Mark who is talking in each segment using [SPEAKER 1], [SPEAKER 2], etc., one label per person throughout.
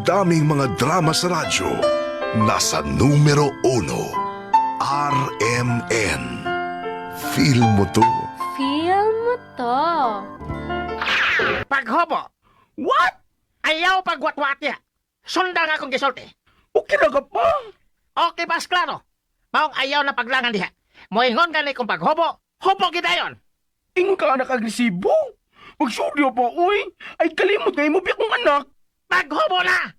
[SPEAKER 1] daming mga drama sa radyo, nasa numero 1, RMN. Feel mo to?
[SPEAKER 2] Feel mo to.
[SPEAKER 3] Paghobo! What? Ayaw pagwatwat niya. Sunda nga akong gisulti.
[SPEAKER 4] Okay na ka pa.
[SPEAKER 3] Okay, mas klaro. Maong ayaw na paglangan diha. Moingon gani kung paghobo, hobo gidayon.
[SPEAKER 4] Ingon ka anak agresibo. Magsuryo pa, uy. Ay kalimot na mo biyakong anak.
[SPEAKER 3] Paghobo na!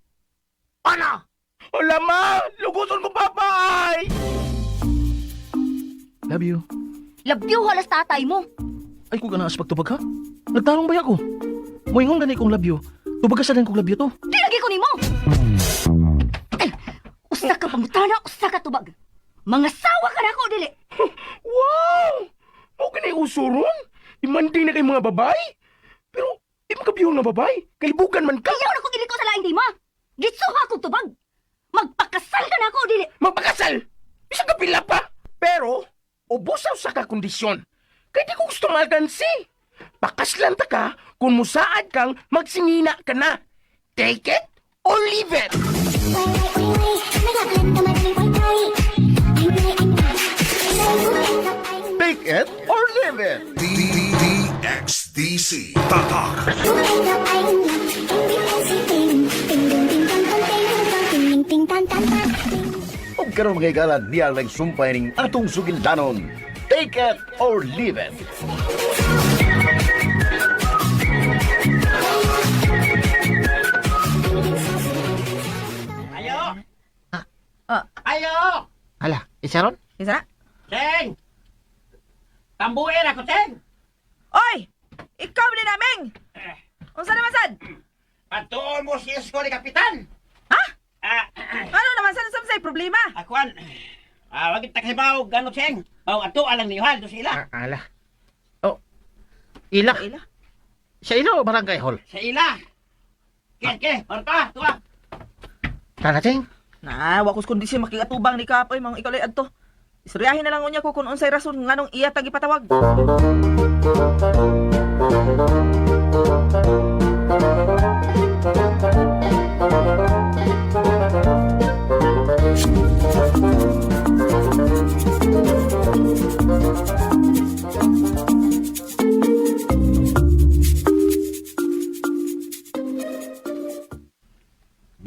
[SPEAKER 3] Ano?
[SPEAKER 4] Wala ma, luguson ko papay.
[SPEAKER 5] Love you.
[SPEAKER 2] Labyo halas tatay mo.
[SPEAKER 5] Ay, kung ganaas pagtubag ha? Nagtarong ba ako? Moingon gani kong love you. Tubag ka sa kong love you to.
[SPEAKER 2] Di lagi ko nimo. Ay, usa ka pangutana, usa ka tubag. Mga sawa ka na ako, dili.
[SPEAKER 4] Wow! O ka na usuron? Imanding na kay mga babae? Pero, imakabiyon na babae? Kalibugan man ka?
[SPEAKER 2] Ayaw na ko dili ko sa laing di ma. Gitsuha ko tubag. Magpakasal ka na ako, dili.
[SPEAKER 4] Magpakasal! Isa ka pila pa! Pero, ubusaw sa kakondisyon. Kaya di ko gusto malkansi. Pakaslan ta ka kung musaad kang magsingina ka na. Take it or leave it!
[SPEAKER 6] Take it or leave it.
[SPEAKER 1] DXDC Tatak.
[SPEAKER 6] Huwag ka rin magkikalan niya nagsumpay ning atong sugildanon. Take it or leave it.
[SPEAKER 3] Ayo! Ayo! Hala, isa ron?
[SPEAKER 7] Isa na?
[SPEAKER 3] Cheng! Tambuin ako, Cheng!
[SPEAKER 7] Oy! Ikaw din naming! Unsa naman sad?
[SPEAKER 3] Patuon mo si Isko ni Kapitan!
[SPEAKER 7] Ha?
[SPEAKER 3] Ah,
[SPEAKER 7] Ano naman sad sa say problema?
[SPEAKER 3] akuan. Wag kita kahibaw, gano, Cheng. Ato alang niyuhan, to sila.
[SPEAKER 5] Ala. Oh. Ila.
[SPEAKER 7] Ila.
[SPEAKER 5] Sa ilo, barangay hall.
[SPEAKER 3] Sa ila. Ke, marta, tuwa.
[SPEAKER 5] Tara, Cheng.
[SPEAKER 7] Na, wa ko kondisyon makiatubang ni Kapoy mga ikalay adto. Istoryahin na lang unya ko kung unsay rason nganong iya tagi patawag.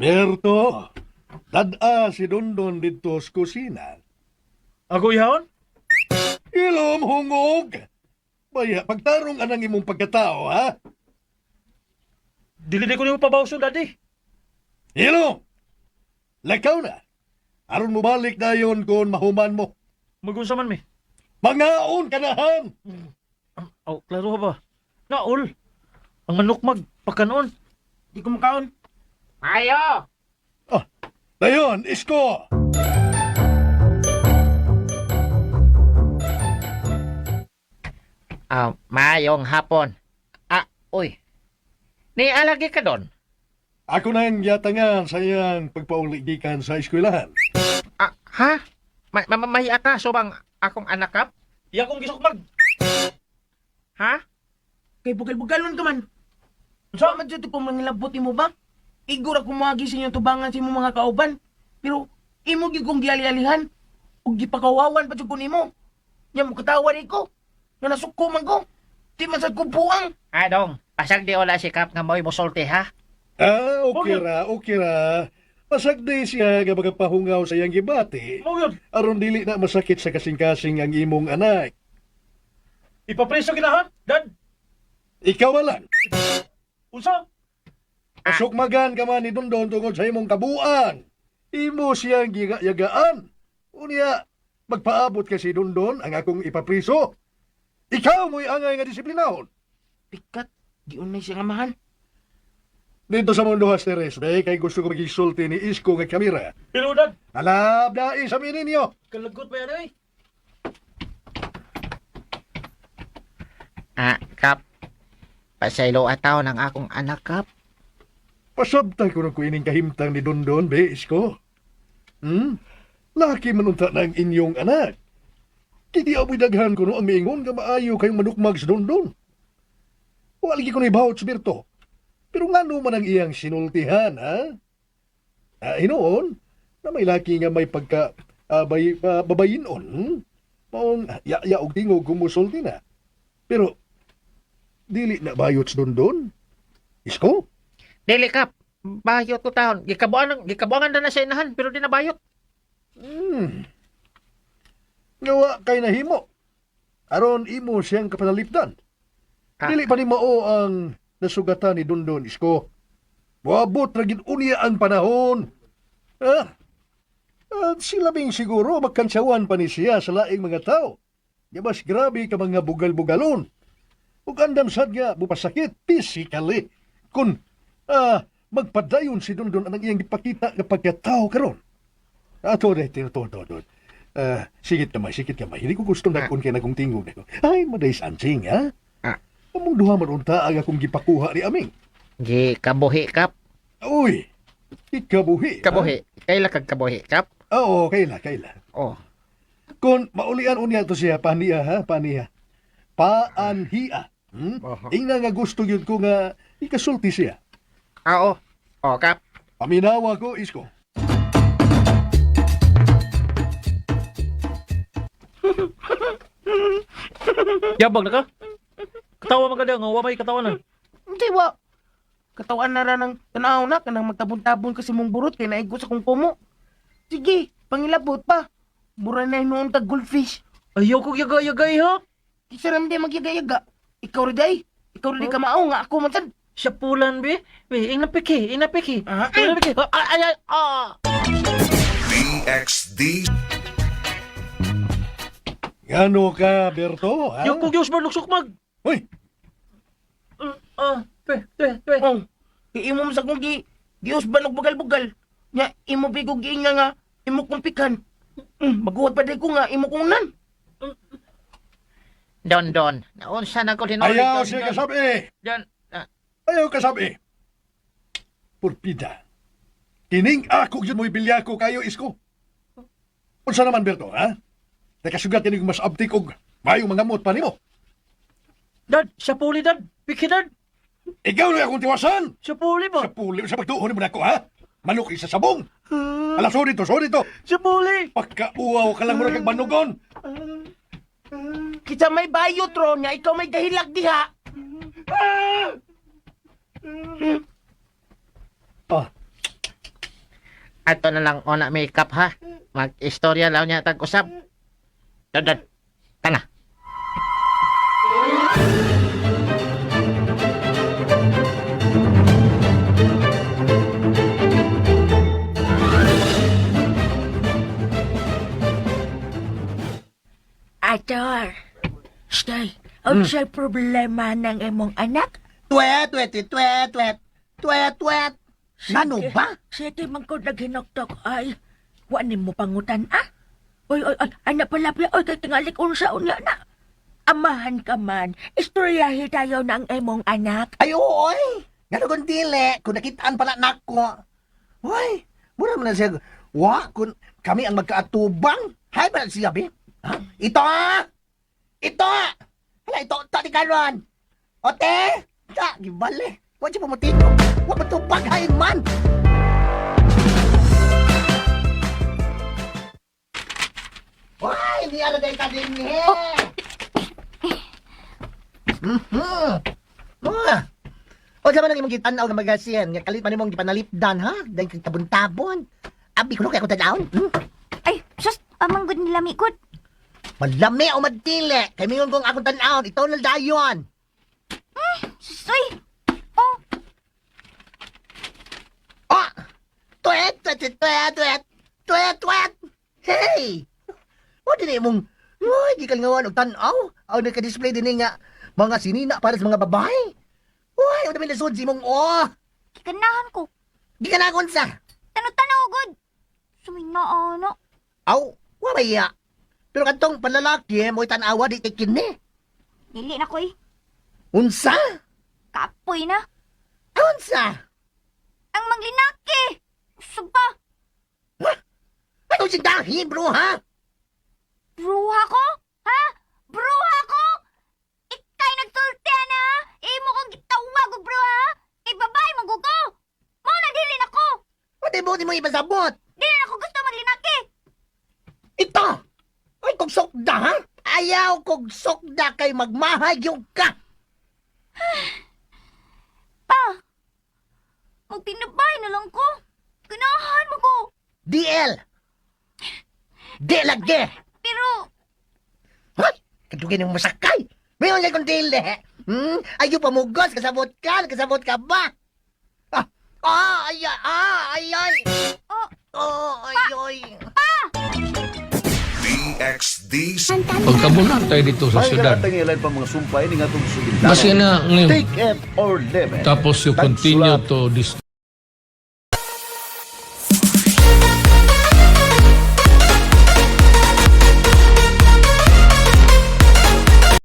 [SPEAKER 8] Berto, dada si Dondon dito sa kusina.
[SPEAKER 5] Ako ihon?
[SPEAKER 8] Ilom hungog! Baya, pagtarong anang imong pagkatao, ha?
[SPEAKER 5] Dili ko nimo pabawso, daddy.
[SPEAKER 8] Ilom! Lakaw na! Aron mo balik na yun kung mahuman mo.
[SPEAKER 5] Magunsa man, mi.
[SPEAKER 8] Mangaon ka na, han!
[SPEAKER 5] Oh, klaro ba? Naol. Ang manok pagkanoon.
[SPEAKER 4] Di ko makaon.
[SPEAKER 3] Ayo!
[SPEAKER 8] Dayon, isko!
[SPEAKER 3] Mayong hapon. Uy. Ni alagi ka doon?
[SPEAKER 8] Ako na ang yatangan sa iyang pagpauligikan sa eskwelahan.
[SPEAKER 3] Ha? May atraso bang akong anak kap?
[SPEAKER 5] Iya kong gisukmag.
[SPEAKER 3] Ha?
[SPEAKER 4] Kay bugal-bugalon ka man. Sa man dito kung mangilabot mo ba? Igor ako magi sa inyong tubangan sa imong mga kauban. Pero, imo gyud kong giali-alihan. Ug gipakawawan pa jud ko nimo. Nya mo katawa ko. Na nasuko man ko. Di man sad ko buang.
[SPEAKER 3] Dong. Pasag di wala si Kap nga mo'y musulti, ha?
[SPEAKER 8] Okay ra. Pasag di siya nga magpahungaw sa iyang gibati.
[SPEAKER 5] Mo yun.
[SPEAKER 8] Aron dili na masakit sa kasing-kasing ang imong anak.
[SPEAKER 5] Ipapreso ginahan, dad.
[SPEAKER 8] Ikaw lang.
[SPEAKER 5] Unsa?
[SPEAKER 8] Pasukmagan ka man ni Dondon tungod sa imong kabuan. Imo siyang giga-yagaan. Unya, magpaabot ka si Dondon ang akong ipapriso. Ikaw mo'y angay nga disiplinahon.
[SPEAKER 4] Pikat, di unay siya nga mahal.
[SPEAKER 8] Dito sa mundo Hasteres, kay gusto ko magisulti ni Isko nga kamera.
[SPEAKER 5] Pero, dad.
[SPEAKER 8] Alab na isamin ninyo.
[SPEAKER 5] Kalagot pa yan, eh.
[SPEAKER 3] Kap. Pasaylo ataw ng akong anak, Kap.
[SPEAKER 8] Pasabtay ko na ko ining kahimtang ni Dondon, Isko. Laki manunta na ang inyong anak. Kiti amoy daghan ko no ang miingon nga maayo kayong manukmag sa Dondon. Walgi ko na ibawat sa Berto. Pero nga man ang iyang sinultihan, ha? Hinoon, na may laki nga may pagka babayinon, maong ya og tingog kumusulti na. Pero, dili na bayot sa Dondon. Isko?
[SPEAKER 3] Dili kap. Bayot ko taon. Gikabuangan na sa inahan pero di na bayot.
[SPEAKER 8] Ngawa kay nahimo. Aron imo siyang kapanalipdan.
[SPEAKER 3] Ah.
[SPEAKER 8] Dili pa ni mao ang nasugatan ni Dondon, Isko. Wabot ra gid unya ang panahon. At sila bing siguro magkansyawan pa ni siya sa laing mga tao. Nga mas grabe ka mga bugal-bugalon. Ug andam sad nga bupasakit physically kung magpadayon si Dondon ang iyang gipakita nga pagkatao karon. Ato to. Sigit kamay. Hindi ko gusto na kung kaya nagong tingog na ko. Ay, maday sansing, ha? Among duha man unta ang akong gipakuha ni Aming.
[SPEAKER 3] Gikabuhi kap.
[SPEAKER 8] Uy, ikabuhi. ha?
[SPEAKER 3] Kabuhi. Kaila kag kabuhi kap.
[SPEAKER 8] Oo, kaila.
[SPEAKER 3] Oh.
[SPEAKER 8] Kung maulian unya to siya, paniya. Paanhiya.
[SPEAKER 3] Oho.
[SPEAKER 8] Ingna nga gusto yun ko nga ikasulti siya.
[SPEAKER 3] Oo. Oh, kap.
[SPEAKER 8] Paminawa ko, Isko.
[SPEAKER 5] Yabag na ka? Katawa man ka diya, nga wamay katawa na.
[SPEAKER 4] Hindi ba? Katawan na ra ng tanaw na, kanang magtabon-tabon kasi mong burot, kay naigo sa kong kumo. Sige, pangilabot pa. Mura na noon tag goldfish.
[SPEAKER 5] Ayaw ko yaga-yagay ha.
[SPEAKER 4] Kisaram di magyaga-yaga. Ikaw rin day. Ikaw rin ka mao nga ako man sad.
[SPEAKER 5] Siya pulan, be. Be, inapiki.
[SPEAKER 4] Ah,
[SPEAKER 5] Inapiki. Ay.
[SPEAKER 1] DXD
[SPEAKER 8] Gano ka, Berto? Ha?
[SPEAKER 5] Yung kugyos ba luksok mag?
[SPEAKER 8] Uy,
[SPEAKER 5] Twe.
[SPEAKER 4] Oh, iimo mo sa kong gius banog bugal-bugal. Nya imo bigog giinga nga imo kumpikan. Maguwat pa day ko nga imo kunan.
[SPEAKER 3] Don. Naunsa na ko tinuloy.
[SPEAKER 8] ayaw siya kasabi.
[SPEAKER 3] Don.
[SPEAKER 8] Ayaw kasabi. Purpida. Kining ako yun mo ibilya ko kayo, Isko. Unsa naman, Berto, ha? Nakasugat kining mas abtik og mayong mga mot pa nimo.
[SPEAKER 5] Dad, siya puli, dad. Piki, dad.
[SPEAKER 8] Ikaw na akong tiwasan.
[SPEAKER 5] Siya puli ba?
[SPEAKER 8] Sa puli, sa pagtuon mo na ako, ha? Manok isa sabong. Ala, sorry to.
[SPEAKER 5] Siya puli.
[SPEAKER 8] Pagkauaw ka lang mo na kag banugon.
[SPEAKER 4] Kita may bayot ro nya ikaw may dahilag diha.
[SPEAKER 3] Ato na lang ona makeup ha. Mag-istorya lang niya tag-usap. Don. Tana.
[SPEAKER 2] Ator, stay. Unsay problema ng imong anak?
[SPEAKER 9] Tuwet. Ngano ba?
[SPEAKER 2] Sige mangkod naghinoktok ay. Wanin mo pangutan Oy, anak palapya, oy, kay tingalik unsa unya na. Amahan ka man, istoryahi tayo ng imong anak.
[SPEAKER 9] Ay, oy. Ngano kung dili, kung nakitaan pala nako. Uy, mura mo na siya. Kung kami ang magkaatubang. Hay ba siya, be? Ha? Ito! Hala, ito, tati karon. Ote! Gibali. Huwag siya pumutito. Huwag matupag, hain man. Hindi ano dahil ka din O sa man ang imong gitanaw nga magasiyan, nga kalit man imong gipanalipdan, ha? Dahil kang tabon-tabon. Abi ko kaya ko tadawon.
[SPEAKER 2] Ay, sus, amang good nila mikot.
[SPEAKER 9] Malami o madili. Kay mingon kong akong tanawon, ito na dayon.
[SPEAKER 2] Susoy. Oh,
[SPEAKER 9] Oh! Tuwet! Hey! O din mong, uy, di kalingawan og tanaw. Ang naka-display din nga mga sinina para sa mga babae. Uy, o namin nasod si mong,
[SPEAKER 2] kikanahan ko.
[SPEAKER 9] di ka na sa.
[SPEAKER 2] Tanaw good. Sumina ano.
[SPEAKER 9] Aw, wamaya. Pero katong panlalaki, mo'y tanawa di tikin ni.
[SPEAKER 2] Dili na ko
[SPEAKER 9] Unsa?
[SPEAKER 2] Kapoy na.
[SPEAKER 9] Unsa?
[SPEAKER 2] Ang manglinaki. Suba.
[SPEAKER 9] Ano si dahi, bro, ha?
[SPEAKER 2] Bruha ko? Ha? Bruha ko? Ikay nagsulti na ha? Imo kong gitawag bro ha? Kay babae magugo. Mo na dili na ko.
[SPEAKER 9] Pati mo ni mo ipasabot?
[SPEAKER 10] Di na ako gusto maglinaki.
[SPEAKER 9] Ito! Ay, kog sokda, ha? Ayaw kog sokda kay magmahayog ka!
[SPEAKER 10] Pa, magtinabay na lang ko. Ganahan mo ko.
[SPEAKER 9] DL! Di lagi!
[SPEAKER 10] Pero,
[SPEAKER 9] Hoy! Kadugin yung masakay! Mayon niya kung dili! Ayaw pamugos! Kasabot ka ba? Ayay! Ayay!
[SPEAKER 1] DXD
[SPEAKER 11] Pagkabunan tayo dito sa
[SPEAKER 6] May
[SPEAKER 11] syudad.
[SPEAKER 6] kanatang ilan pa mga sumpay ni nga itong sugil danon.
[SPEAKER 11] Basta na ngayon.
[SPEAKER 6] Take it or leave it.
[SPEAKER 11] Tapos you continue
[SPEAKER 6] Tagsulat
[SPEAKER 11] to this